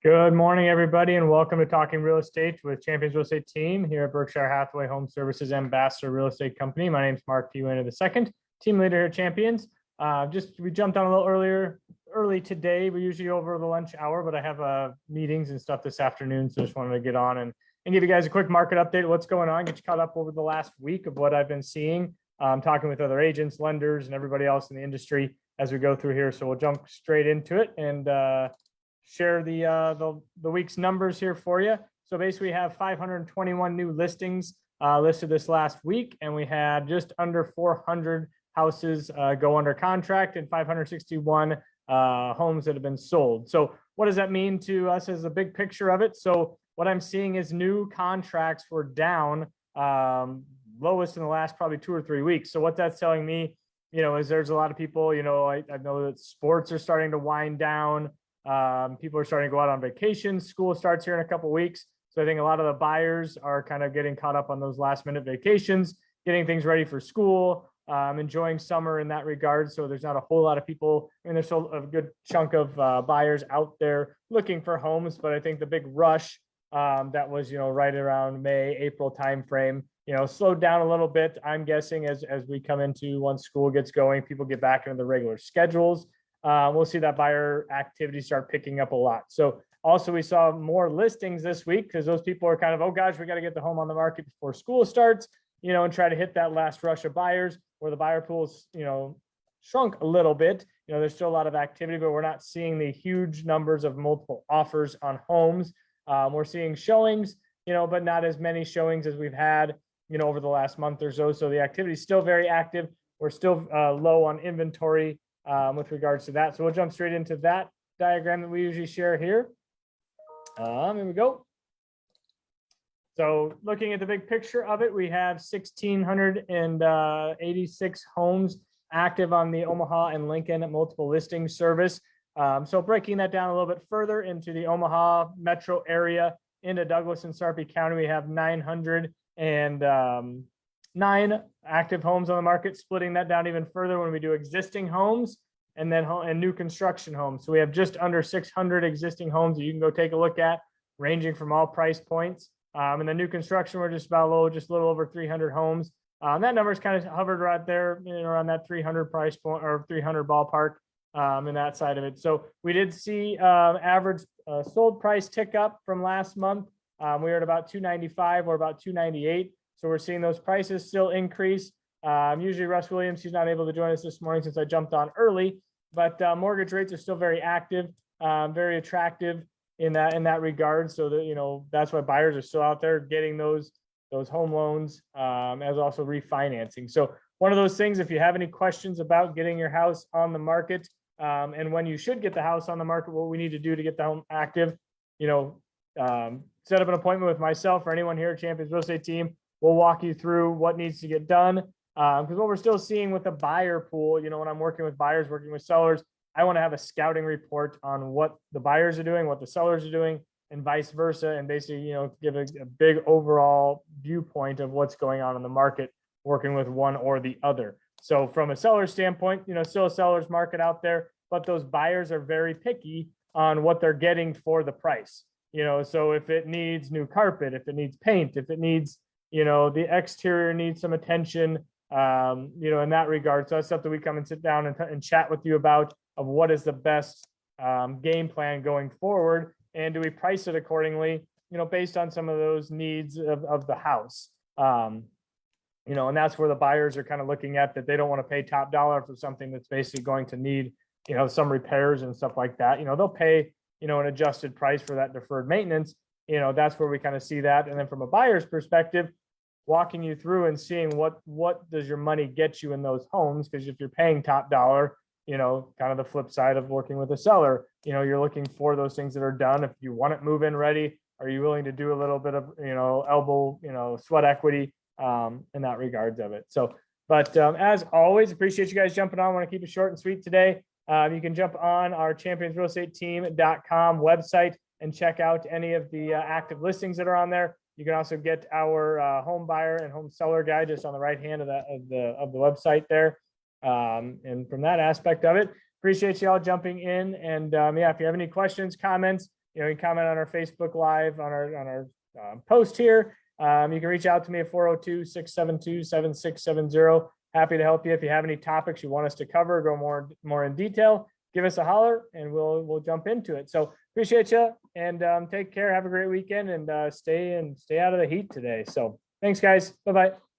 Good morning, everybody, and welcome to Talking Real Estate with Champions Real Estate Team here at Berkshire Hathaway Home Services Ambassador Real Estate Company. My name is Mark P. Wehner II, team leader here at Champions. We jumped on a little early today. We're usually over the lunch hour, but I have meetings and stuff this afternoon, so just wanted to get on and give you guys a quick market update of what's going on, get you caught up over the last week of what I've been seeing, talking with other agents, lenders, and everybody else in the industry as we go through here. So we'll jump straight into it and share the week's numbers here for you. So basically we have 521 new listings listed this last week, and we had just under 400 houses go under contract and 561 homes that have been sold. So what does that mean to us as a big picture of it? So what I'm seeing is new contracts were down, lowest in the last probably 2 or 3 weeks. So what that's telling me, is there's a lot of people, I know that sports are starting to wind down. People are starting to go out on vacation. School starts here in a couple of weeks. So I think a lot of the buyers are kind of getting caught up on those last minute vacations, getting things ready for school, enjoying summer in that regard. So there's not a whole lot of people. I mean, there's still a good chunk of buyers out there looking for homes, but I think the big rush that was, right around May, April timeframe, slowed down a little bit. I'm guessing as we come into once school gets going, people get back into the regular schedules. We'll see that buyer activity start picking up a lot. So also we saw more listings this week because those people are kind of, oh gosh, we got to get the home on the market before school starts, and try to hit that last rush of buyers where the buyer pool's, shrunk a little bit. There's still a lot of activity, but we're not seeing the huge numbers of multiple offers on homes. We're seeing showings, but not as many showings as we've had, over the last month or so. So the activity is still very active. We're still low on inventory with regards to that. So we'll jump straight into that diagram that we usually share here. Here we go. So looking at the big picture of it, we have 1,686 homes active on the Omaha and Lincoln multiple listing service. So breaking that down a little bit further into the Omaha metro area, into Douglas and Sarpy County, we have 909 active homes on the market. Splitting that down even further when we do existing homes and then new construction homes. So we have just under 600 existing homes that you can go take a look at, ranging from all price points. And the new construction, we're just a little over 300 homes. That number's kind of hovered right there, around that 300 price point or 300 ballpark in that side of it. So we did see average sold price tick up from last month. We were at about 295 or about 298. So we're seeing those prices still increase. Usually Russ Williams, he's not able to join us this morning since I jumped on early, but mortgage rates are still very active, very attractive in that regard. So that, that's why buyers are still out there getting those home loans, as also refinancing. So one of those things, if you have any questions about getting your house on the market, and when you should get the house on the market, what we need to do to get the home active, set up an appointment with myself or anyone here at Champions Real Estate Team. We'll walk you through what needs to get done. Because what we're still seeing with the buyer pool, when I'm working with buyers, working with sellers, I want to have a scouting report on what the buyers are doing, what the sellers are doing, and vice versa. And basically, give a big overall viewpoint of what's going on in the market, working with one or the other. So from a seller standpoint, still a seller's market out there, but those buyers are very picky on what they're getting for the price. So if it needs new carpet, if it needs paint, if it needs, the exterior needs some attention, in that regard. So that's stuff that we come and sit down and chat with you about of what is the best game plan going forward. And do we price it accordingly, based on some of those needs of the house. And that's where the buyers are kind of looking at that they don't want to pay top dollar for something that's basically going to need, some repairs and stuff like that. They'll pay, an adjusted price for that deferred maintenance. That's where we kind of see that. And then from a buyer's perspective, walking you through and seeing what does your money get you in those homes? Because if you're paying top dollar, kind of the flip side of working with a seller, you're looking for those things that are done. If you want it move-in ready, are you willing to do a little bit of, elbow, sweat equity in that regards of it? So, but as always, appreciate you guys jumping on. I want to keep it short and sweet today. You can jump on our championsrealestateteam.com website and check out any of the active listings that are on there. You can also get our home buyer and home seller guide just on the right hand of the website there. And from that aspect of it, appreciate you all jumping in. And yeah, if you have any questions, comments, you can comment on our Facebook Live on our post here. You can reach out to me at 402-672-7670. Happy to help you. If you have any topics you want us to cover, go more in detail, give us a holler and we'll jump into it. So appreciate you and take care. Have a great weekend and stay out of the heat today. So thanks, guys. Bye-bye.